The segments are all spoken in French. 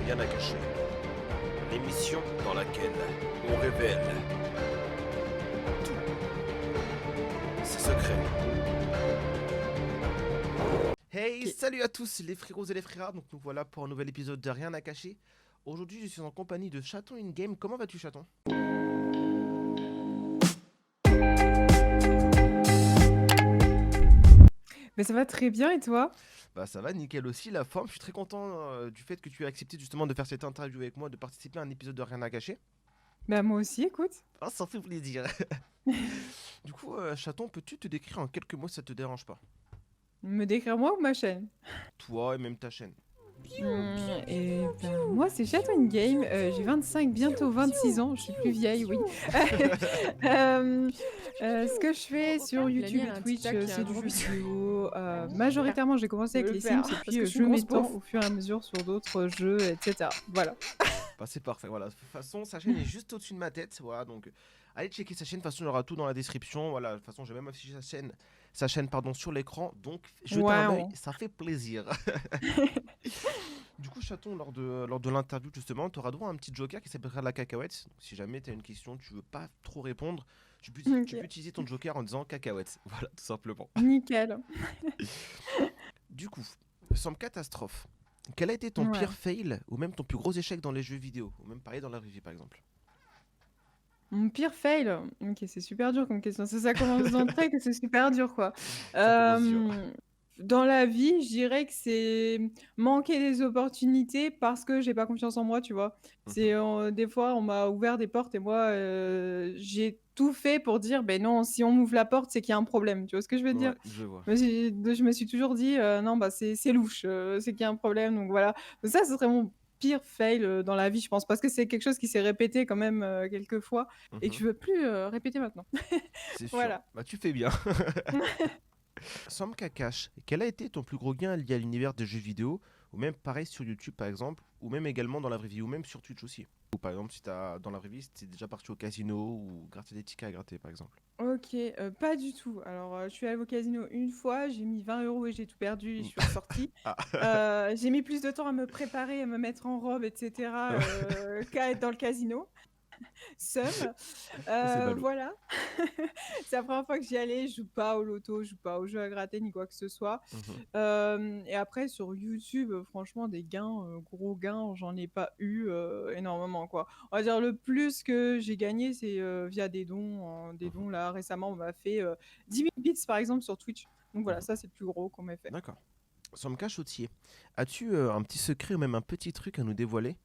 Rien à cacher. L'émission dans laquelle on révèle tous ses secrets. Hey, Ok. salut à tous les frérots et les fréras. Donc nous voilà pour un nouvel épisode de Rien à cacher. Aujourd'hui je suis en compagnie de Chaton in Game. Comment vas-tu, Chaton? Mais ça va très bien et toi? Bah ça va, nickel aussi, la forme. Je suis très content du fait que tu aies accepté justement de faire cette interview avec moi, de participer à un épisode de Rien à cacher. Bah moi aussi, écoute. Ah, ça fait plaisir. Du coup, Chaton, peux-tu te décrire en quelques mots si ça te dérange pas? Me décrire moi ou ma chaîne? Toi et même ta chaîne. Et ben moi c'est Chatouine Game, j'ai 25, bientôt 26 ans, je suis plus vieille, oui. Euh, ce que je fais sur YouTube et Twitch, c'est du jeu vidéo. Majoritairement j'ai commencé avec les Sims et puis je m'étends au fur et à mesure sur d'autres jeux, etc. Voilà. Bah c'est parfait, voilà. De toute façon, sa chaîne est juste au-dessus de ma tête. Voilà, donc allez checker sa chaîne. De toute façon, il y aura tout dans la description. Voilà, de toute façon, j'ai même affiché sa chaîne pardon, sur l'écran. Donc, jetez un œil, Wow. ça fait plaisir. Du coup, Chaton, lors de l'interview, justement, tu auras droit à un petit joker qui s'appellera la cacahuète. Donc, si jamais tu as une question, tu veux pas trop répondre, tu peux Ok. utiliser ton joker en disant cacahuète. Voilà, tout simplement. Nickel. Du coup, sans catastrophe, quel a été ton Ouais. pire fail ou même ton plus gros échec dans les jeux vidéo? Ou même pareil dans la vraie vie, par exemple? Mon pire fail? OK, c'est super dur comme question. Ça commence d'entrée que c'est super dur, quoi. Ça commence dur. Dans la vie, je dirais que c'est manquer des opportunités parce que j'ai pas confiance en moi, tu vois? Mhm. C'est, des fois, on m'a ouvert des portes et moi, j'ai tout fait pour dire: «Beh, non, si on m'ouvre la porte, c'est qu'il y a un problème». Tu vois ce que je veux dire? Ouais, je vois. Je me suis toujours dit: «Non, bah, c'est louche, c'est qu'il y a un problème», donc voilà. Ça, ce serait mon pire fail, dans la vie, je pense, parce que c'est quelque chose qui s'est répété quand même, quelques fois et que Mhm. je veux plus, répéter maintenant. C'est sûr. Voilà. Bah, tu fais bien. Sam Kakash, quel a été ton plus gros gain lié à l'univers des jeux vidéo? Ou même pareil sur YouTube, par exemple, ou même également dans la vraie vie, ou même sur Twitch aussi. Ou par exemple, si dans la vraie vie, si t'es déjà parti au casino ou gratter des tickets à gratter, par exemple. OK, pas du tout. Alors, je suis allée au casino une fois, j'ai mis 20 € et j'ai tout perdu et je suis ressortie. Ah, J'ai mis plus de temps à me préparer, à me mettre en robe et cetera, qu'à être dans le casino. Seum. c'est ballot. Voilà. C'est la première fois que j'y allais, je joue pas au loto, je joue pas aux jeux à gratter ni quoi que ce soit. Mhm. Et après sur YouTube, franchement des gains, gros gains, j'en ai pas eu, énormément quoi. On va dire le plus que j'ai gagné, c'est, via des dons, des Mhm. dons là récemment on m'a fait, 10 000 bits par exemple sur Twitch. Donc voilà, Mhm. ça c'est le plus gros qu'on m'ait fait. D'accord. Samka Chautier, as-tu un petit secret ou même un petit truc à nous dévoiler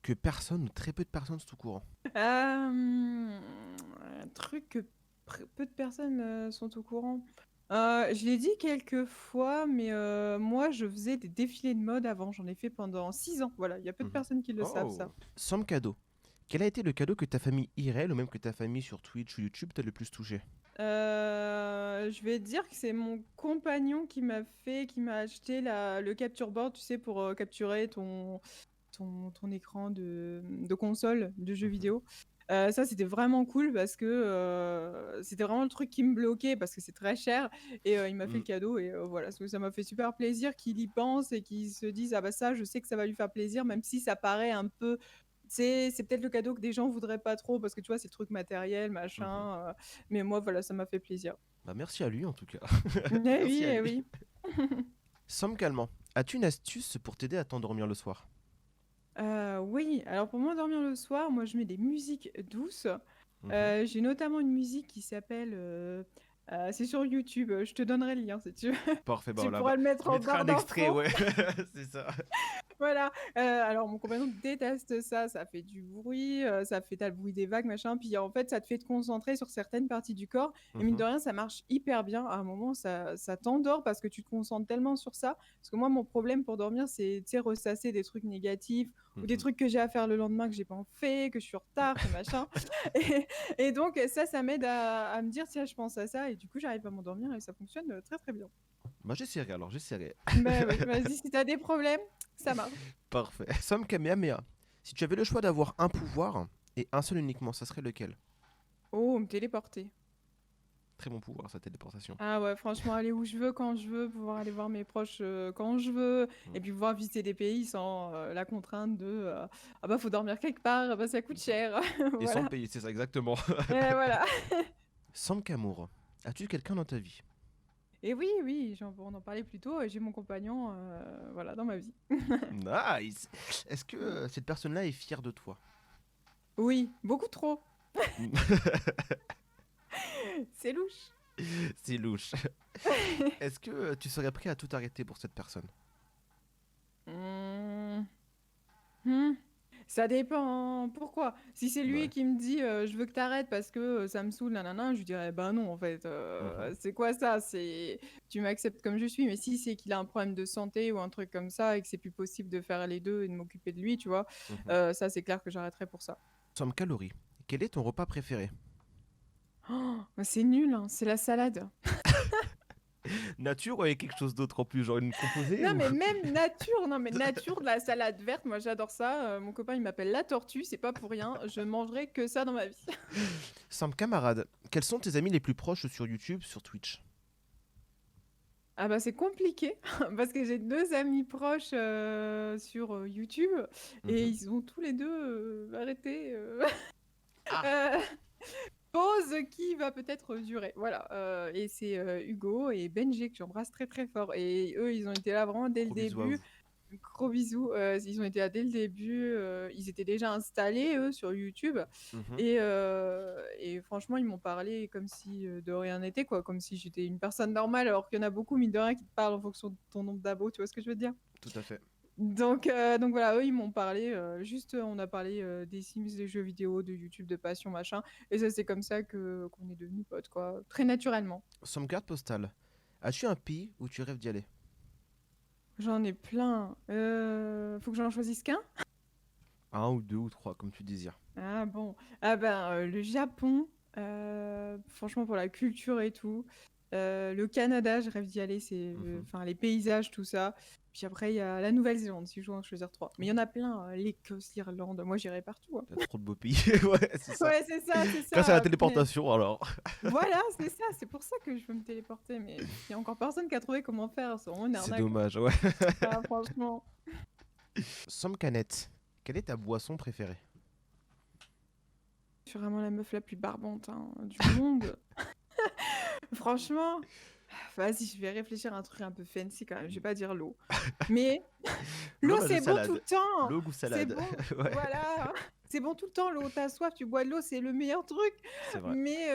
que personne ou très peu de personnes sont au courant? Un truc que peu de personnes, sont au courant. Je l'ai dit quelques fois, mais moi je faisais des défilés de mode avant, j'en ai fait pendant 6 ans. Voilà, il y a peu de Mhm. personnes qui le savent Oh. ça. Sam Cadeau, quel a été le cadeau que ta famille IRL ou même que ta famille sur Twitch ou YouTube t'a le plus touché? Je vais te dire que c'est mon compagnon qui m'a acheté le capture board, tu sais, pour, capturer ton écran de console, de jeux Mhm. vidéo. Ça, c'était vraiment cool parce que, c'était vraiment le truc qui me bloquait parce que c'est très cher et il m'a fait le Mm. cadeau et voilà, ça m'a fait super plaisir qu'il y pense et qu'il se dise: «Ah bah ça, je sais que ça va lui faire plaisir», même si ça paraît un peu c'est peut-être le cadeau que des gens voudraient pas trop parce que tu vois, c'est le truc matériel, Mhm. machin, mais moi, voilà, ça m'a fait plaisir. Bah, merci à lui en tout cas. Eh oui, Merci à eh lui. oui. Sam Calmant, as-tu une astuce pour t'aider à t'endormir le soir? Oui, alors pour m'endormir le soir, moi je mets des musiques douces. Mhm. J'ai notamment une musique qui s'appelle, c'est sur YouTube, je te donnerai le lien si tu veux. Parfait, bah Tu voilà, pourras le mettre je en mettrai barre un extrait, d'infos. ouais, c'est ça. Voilà, alors mon compagnon déteste ça, ça fait du bruit, ça fait tu le bruit des vagues, machin, puis en fait, ça te fait te concentrer sur certaines parties du corps et mine de Mhm. rien, ça marche hyper bien. À un moment, ça t'endort parce que tu te concentres tellement sur ça. Parce que moi, mon problème pour dormir, c'est, tu sais, ressasser des trucs négatifs ou des Mhm. trucs que j'ai à faire le lendemain que j'ai pas fait, que je suis en retard, que machin et donc ça m'aide à me dire: «Tiens, je pense à ça» et du coup, j'arrive à m'endormir et ça fonctionne, très, très bien. Bah j'essaierai alors, j'essaierai. Bah oui, vas-y, si t'as des problèmes, ça marche. Parfait. Sam Kamehameha, si tu avais le choix d'avoir un pouvoir et un seul uniquement, ça serait lequel? Oh, me téléporter. Très bon pouvoir, sa téléportation. Ah ouais, franchement, aller où je veux, quand je veux, pouvoir aller voir mes proches quand je veux, Mm. et puis pouvoir visiter des pays sans la contrainte de ah bah faut dormir quelque part, ah bah ça coûte cher. Et sans le Voilà. payer, c'est ça exactement. Et voilà. Sam Kamour, as-tu quelqu'un dans ta vie? Et oui, oui, on en parlait plus tôt, j'ai mon compagnon voilà, dans ma vie. Nice. Est-ce que cette personne-là est fière de toi? Oui, beaucoup trop. C'est louche. C'est louche. Est-ce que tu serais prêt à tout arrêter pour cette personne? Mmh. Hmm. Ça dépend. Pourquoi? Si c'est lui Ouais. qui me dit je veux que t'arrêtes parce que ça me saoule, nanana, je lui dirais bah non, en fait. Mhm. C'est quoi ça? C'est tu m'acceptes comme je suis. Mais si c'est qu'il a un problème de santé ou un truc comme ça et que c'est plus possible de faire les deux et de m'occuper de lui, tu vois, Mhm. ça c'est clair que j'arrêterai pour ça. Sam Calories, quel est ton repas préféré? Oh, bah, c'est nul, hein, c'est la salade. Nature ou avec quelque chose d'autre en plus, genre une composée Non, ou... mais même nature, non, mais nature de la salade verte, moi j'adore ça. Mon copain il m'appelle la tortue, c'est pas pour rien. Je mangerai que ça dans ma vie. Sam Camarade, quels sont tes amis les plus proches sur YouTube, sur Twitch? Ah bah c'est compliqué parce que j'ai 2 amis proches, sur, YouTube et Mhm. ils ont tous les 2 arrêté, Ah, heu, pause qui va peut-être durer. Voilà, et c'est, Hugo et Benji que j'embrasse très, très fort et eux, ils ont été là vraiment dès le gros bisous à début. vous. Gros bisous, ils ont été là dès le début, ils étaient déjà installés eux sur YouTube Mhm. et franchement ils m'ont parlé comme si, de rien n'était quoi, comme si j'étais une personne normale alors qu'il y en a beaucoup mine de rien qui te parlent en fonction de ton nombre d'abos, tu vois ce que je veux dire? Tout à fait. Donc voilà, eux ils m'ont parlé, juste, on a parlé, des Sims, des jeux vidéo, de YouTube, de passion machin et ça c'est comme ça que qu'on est devenus potes quoi, très naturellement. Sam Carte Postale, as-tu un pays où tu rêves d'y aller? J'en ai plein, faut que j'en choisisse qu'un? Un ou deux ou trois, comme tu désires. Ah bon. Ah ben, le Japon, franchement pour la culture et tout. Le Canada, je rêve d'y aller, c'est, Mhm. enfin les paysages, tout ça. Puis après il y a la Nouvelle-Zélande, si je dois en choisir 3. Mais il y en a plein, l'Écosse, l'Irlande, moi j'irai partout, hein. T'as trop de beaux pays. Ouais, c'est ça. Ouais, c'est Grâce à la ça, punaise. téléportation, alors. Voilà, c'est pour ça que je veux me téléporter, mais il y a encore personne qui a trouvé comment faire, c'est vraiment une C'est arnaque, hein. dommage, ouais. Ah franchement. Somme Canette, quelle est ta boisson préférée? Je suis vraiment la meuf la plus barbante, hein, du monde. Franchement, vas-y, je vais réfléchir à un truc un peu fancy quand même, je vais pas dire l'eau. Mais L'eau, l'eau, bah, de c'est bon tout le salade. temps! L'eau goût C'est salade. bon, Ouais, voilà! C'est bon tout le temps, l'eau. Tu soif, tu bois de l'eau, c'est le meilleur truc. c'est vrai. Mais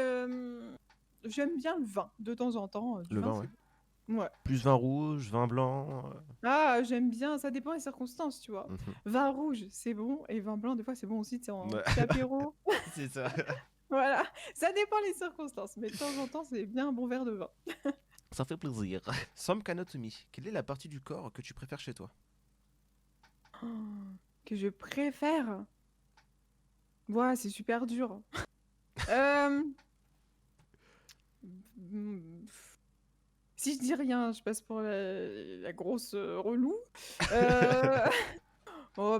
j'aime bien le vin, de temps en temps, du Le vin, vin, ouais. c'est bon. Ouais. Plus vin rouge, vin blanc. Ah, j'aime bien, ça dépend des circonstances, tu vois? Mhm. Vin rouge, c'est bon et vin blanc, des fois, c'est bon aussi, tu sais, en Ouais. petit apéro. C'est ça. Voilà, ça dépend les circonstances, mais de temps en temps, c'est bien un bon verre de vin. Ça fait plaisir. Somme Kanatomi, quelle est la partie du corps que tu préfères chez toi? Oh, que je préfère? Ouah, c'est super dur. Hem, mmh, si je dis rien, je passe pour la grosse, relou. Heu, oh,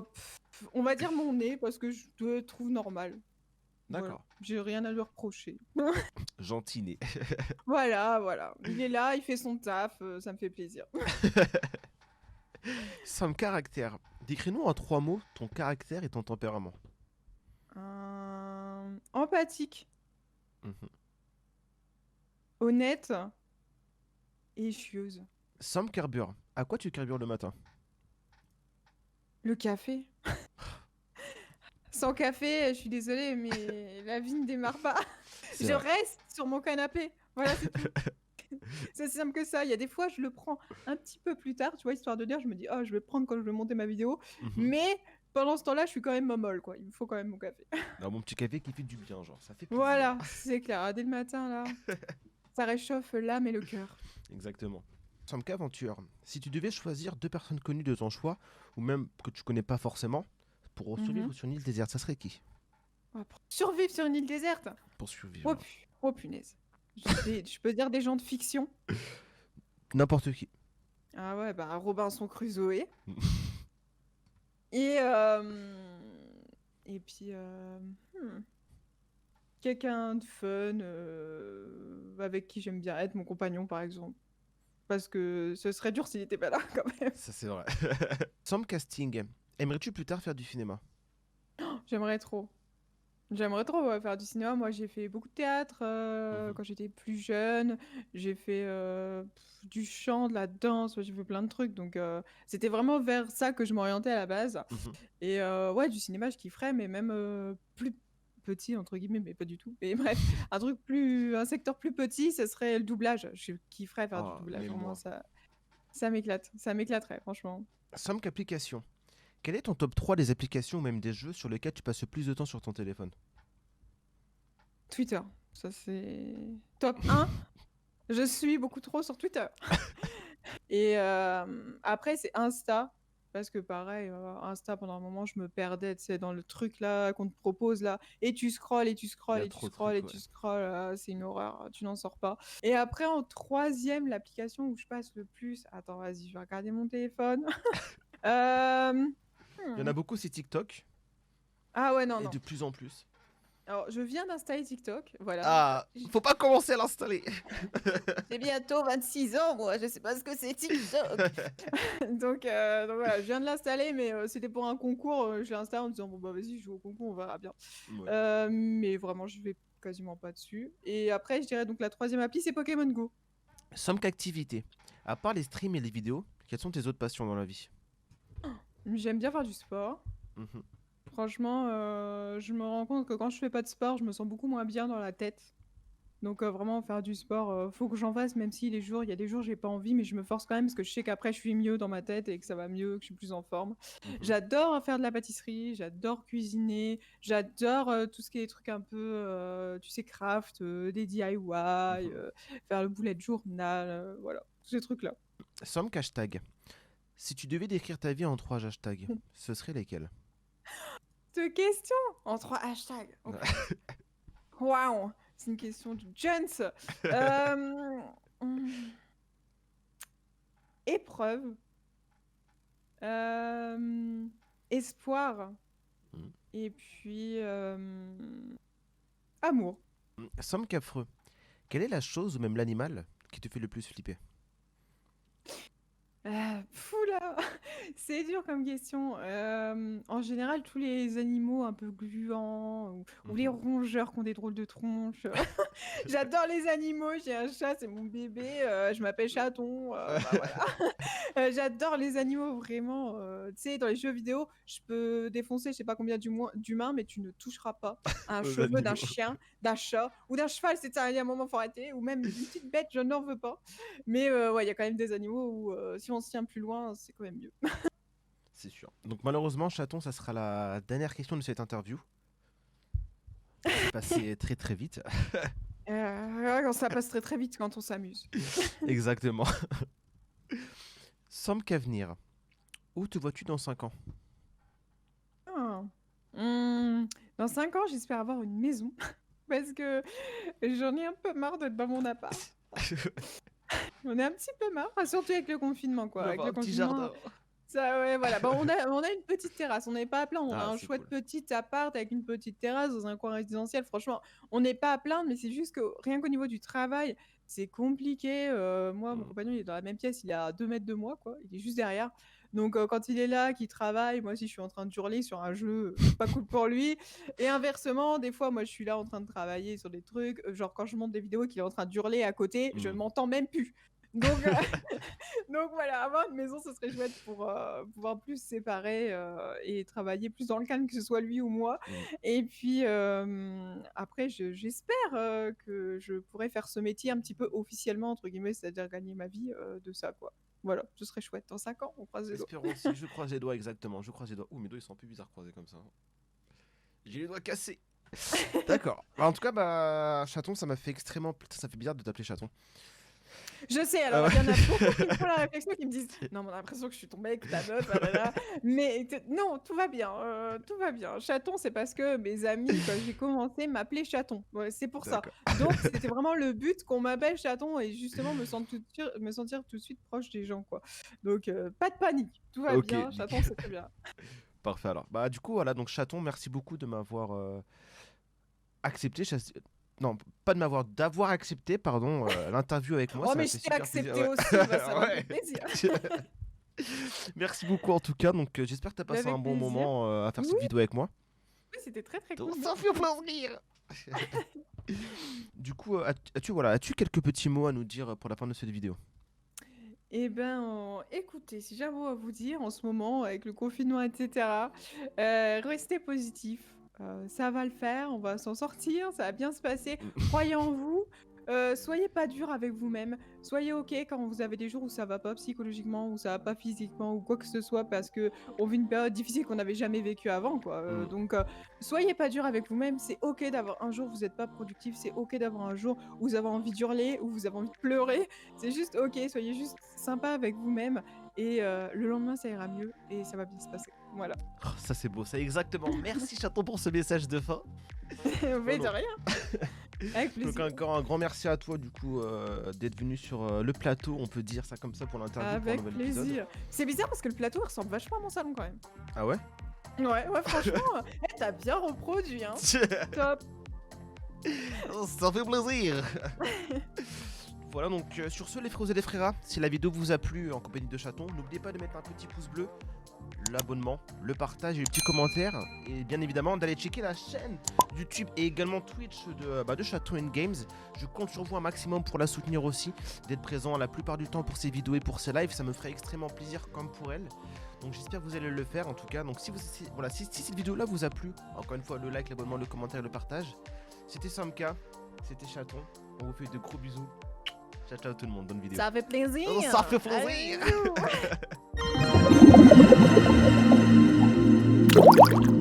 on va dire mon nez parce que je le trouve normal. Voilà, D'accord. j'ai rien à lui reprocher. Gentiné. Voilà, voilà. Il est là, il fait son taf, ça me fait plaisir. Somme Caractère, décris-nous en trois mots ton caractère et ton tempérament. Empathique, Mhm. honnête et chieuse. Somme Carbure, à quoi tu carbures le matin? Le café. Sans café, je suis désolée, mais la vie ne démarre pas. C'est Je vrai. reste sur mon canapé. Voilà, c'est tout. C'est aussi simple que ça. Il y a des fois, je le prends un petit peu plus tard, tu vois, histoire de dire, je me dis, oh, je vais le prendre quand je vais monter ma vidéo. Mhm. Mais pendant ce temps-là, je suis quand même molle, quoi. Il me faut quand même mon café. Non, mon petit café qui fait du bien, genre, ça fait plaisir. Voilà, c'est clair. Ah, dès le matin, là, ça réchauffe l'âme et le cœur. Exactement. Somme Aventure, si tu devais choisir deux personnes connues de ton choix, ou même que tu connais pas forcément, pour survivre Mhm. sur une île déserte, ça serait qui? Oh, pour survivre sur une île déserte. Pour Oh, survivre. oh, punaise. Je peux dire des gens de fiction. N'importe qui. Ah ouais, bah Robinson Crusoe. Et, et puis... quelqu'un de fun, avec qui j'aime bien être, mon compagnon par exemple. Parce que ce serait dur s'il était pas là quand même. Ça, c'est vrai. Sans casting, aimerais-tu plus tard faire du cinéma? J'aimerais trop. J'aimerais trop faire du cinéma. Moi, j'ai fait beaucoup de théâtre Mhm, quand j'étais plus jeune. J'ai fait du chant, de la danse. Ouais, j'ai fait plein de trucs. Donc, c'était vraiment vers ça que je m'orientais à la base. mhm. Et ouais, du cinéma, je kifferais, mais même plus petit, entre guillemets, mais pas du tout. Mais bref, un secteur plus petit, ce serait le doublage. Je kifferais faire du Oh, doublage. mais Vraiment, moi. ça m'éclate. Ça m'éclaterait, franchement. Somme qu'application. Quel est ton top 3 des applications ou même des jeux sur lesquels tu passes le plus de temps sur ton téléphone? Twitter, ça c'est top 1. Je suis beaucoup trop sur Twitter. Et après, c'est Insta. Parce que pareil, Insta, pendant un moment, je me perdais, tu sais, dans le truc là qu'on te propose là. Et tu scrolles, et tu Il y scrolles, a et tu trop de scrolles, trucs, et ouais. tu scrolles. C'est une horreur, tu n'en sors pas. Et après, en troisième, l'application où je passe le plus. Attends, vas-y, je vais regarder mon téléphone. Euh, Il y en a hmm. beaucoup, c'est TikTok, Ah ouais, non, et de non. plus en plus. Alors, je viens d'installer TikTok, voilà. Ah, faut pas commencer à l'installer. J'ai bientôt 26 ans, moi, je sais pas ce que c'est TikTok. Donc voilà, je viens de l'installer, mais c'était pour un concours. Je l'ai installé en disant, bon, bah vas-y, je joue au concours, on verra bien. Ouais. Mais vraiment, je vais quasiment pas dessus. Et après, je dirais donc la troisième appli, c'est Pokémon Go. Somme qu'activité. À part les streams et les vidéos, quelles sont tes autres passions dans la vie? J'aime bien faire du sport. Mhm. Franchement, je me rends compte que quand je fais pas de sport, je me sens beaucoup moins bien dans la tête. Donc vraiment faire du sport, faut que j'en fasse même si il y a des jours j'ai pas envie, mais je me force quand même parce que je sais qu'après je suis mieux dans ma tête et que ça va mieux, que je suis plus en forme. Mhm. J'adore faire de la pâtisserie, j'adore cuisiner, j'adore tout ce qui est des trucs un peu, tu sais, craft, des DIY, Mhm. faire le bullet journal, voilà, tous ces trucs-là. Somme qu'hashtag. Si tu devais décrire ta vie en 3 hashtags, ce serait lesquels? Deux questions en 3 hashtags. Ok. Waouh, c'est une question de Jones. Euh, hum, épreuve. Euh, espoir. Mhm. Et puis amour. Somme qu'affreux. Quelle est la chose ou même l'animal qui te fait le plus flipper? Fou là, c'est dur comme question. En général, tous les animaux un peu gluants ou les Mhm. rongeurs qui ont des drôles de tronches. J'adore les animaux. J'ai un chat, c'est mon bébé. Je m'appelle Chaton. Bah voilà. J'adore les animaux, vraiment. Tu sais, dans les jeux vidéo, je peux défoncer je sais pas combien d'humains, mais tu ne toucheras pas à un Aux cheveu d'un animaux. chien, d'un chat ou d'un cheval. C'est ça, il y a un moment, faut arrêter. Ou même d'une petite bête, je n'en veux pas. Mais ouais, il y a quand même des animaux où si on se tient plus loin, c'est quand même mieux. C'est sûr. Donc malheureusement, chaton, ça sera la dernière question de cette interview. C'est passé très très vite. Ouais, ça passe très très vite quand on s'amuse. Exactement. Somme qu'avenir. Où te vois-tu dans 5 ans? Ah. Dans 5 ans, j'espère avoir une maison parce que j'en ai un peu marre d'être dans mon appart. On est un petit peu marre, enfin, surtout avec le confinement, quoi. Avec D'avoir le un petit confinement, jardin. ça, ouais, voilà. Bon, on a une petite terrasse, on n'est pas à plaindre. On a Ah, un c'est chouette cool. petit appart avec une petite terrasse dans un coin résidentiel. Franchement, on n'est pas à plaindre, mais c'est juste que rien qu'au niveau du travail, c'est compliqué. Moi, mon Mm. compagnon, il est dans la même pièce, il est à 2 mètres de moi, quoi. Il est juste derrière. Donc, quand il est là, qu'il travaille, moi aussi, je suis en train de hurler sur un jeu pas cool pour lui. Et inversement, des fois, moi, je suis là en train de travailler sur des trucs. Genre, quand je monte des vidéos qu'il est en train de hurler à côté, je ne Mm. m'entends même plus. Donc, donc voilà, avoir une maison, ce serait chouette pour pouvoir plus se séparer et travailler plus dans le calme, que ce soit lui ou moi. Mm. Et puis après, j'espère que je pourrais faire ce métier un petit peu officiellement, entre guillemets, c'est-à-dire gagner ma vie de ça, quoi. Voilà, ce serait chouette. Dans 5 ans, on croise les doigts. Espérons aussi. Je croise les doigts exactement. Je croise les doigts. Ouh, mes doigts ils sont un peu bizarres croisés comme ça. J'ai les doigts cassés. D'accord. Bah, en tout cas, bah, chaton, ça m'a fait extrêmement. Putain, ça fait bizarre de t'appeler chaton. Je sais, Ah alors il y en a beaucoup qui me font la réflexion, qui me disent non, mais on a l'impression que je suis ton mec, ta meuf, blablabla. Mais non, tout va bien, tout va bien. Chaton, c'est parce que mes amis, quand j'ai commencé, m'appelaient chaton. Ouais, c'est pour ça. D'accord. Donc c'était vraiment le but qu'on m'appelle chaton et justement me sentir tout de suite proche des gens, quoi. Donc pas de panique, tout va Ok, bien, chaton, nickel. c'est très bien. Parfait alors. Bah, du coup, voilà. Donc, chaton, merci beaucoup de m'avoir accepté, non, pas de m'avoir, d'avoir accepté, pardon, l'interview avec moi. Oh, Ça m'a mais fait je t'ai super accepté plaisir. aussi, bah, ça m'a Ouais. fait plaisir. Merci beaucoup en tout cas. Donc j'espère que tu as Bah, passé un avec bon plaisir. moment à faire Oui, cette vidéo avec moi. oui, c'était très très Donc cool. ça fait plaisir. Du coup, as-tu quelques petits mots à nous dire pour la fin de cette vidéo? Eh ben, écoutez, si j'ai un mot à vous dire en ce moment, avec le confinement, etc., restez positif. Ça va le faire, on va s'en sortir, ça va bien se passer. Croyez en vous. Soyez pas dur avec vous-même. Soyez OK quand vous avez des jours où ça va pas psychologiquement, où ça va pas physiquement, ou quoi que ce soit, parce que on vit une période difficile qu'on n'avait jamais vécue avant, quoi. Mm. Donc, soyez pas dur avec vous-même. C'est OK d'avoir un jour où vous n'êtes pas productif. C'est OK d'avoir un jour où vous avez envie d'hurler, où vous avez envie de pleurer. C'est juste OK. Soyez juste sympa avec vous-même. Et le lendemain, ça ira mieux et ça va bien se passer. Voilà. Oh, ça c'est beau, ça exactement. Merci chaton pour ce message de fin. Mais de non. rien. Avec Donc plaisir. encore un grand merci à toi du coup d'être venu sur le plateau, on peut dire ça comme ça pour l'interview, pour un Avec nouvel épisode. plaisir. C'est bizarre parce que le plateau ressemble vachement à mon salon quand même. Ah ouais? Ouais, franchement, t'as bien reproduit, hein. Top. Ça fait plaisir. Voilà, donc sur ce les frères et les fréras, si la vidéo vous a plu en compagnie de Chaton, n'oubliez pas de mettre un petit pouce bleu, l'abonnement, le partage et le petit commentaire, et bien évidemment d'aller checker la chaîne YouTube et également Twitch de Chaton Games. Je compte sur vous un maximum pour la soutenir aussi, d'être présent la plupart du temps pour ses vidéos et pour ses lives, ça me ferait extrêmement plaisir comme pour elle. Donc j'espère que vous allez le faire en tout cas. Donc si cette vidéo là vous a plu, encore une fois le like, l'abonnement, le commentaire et le partage. C'était Samka, c'était Chaton, on vous fait de gros bisous. Ciao ciao tout le monde, bonne vidéo. Ça fait plaisir. Ça fait plaisir. Allez, bisous.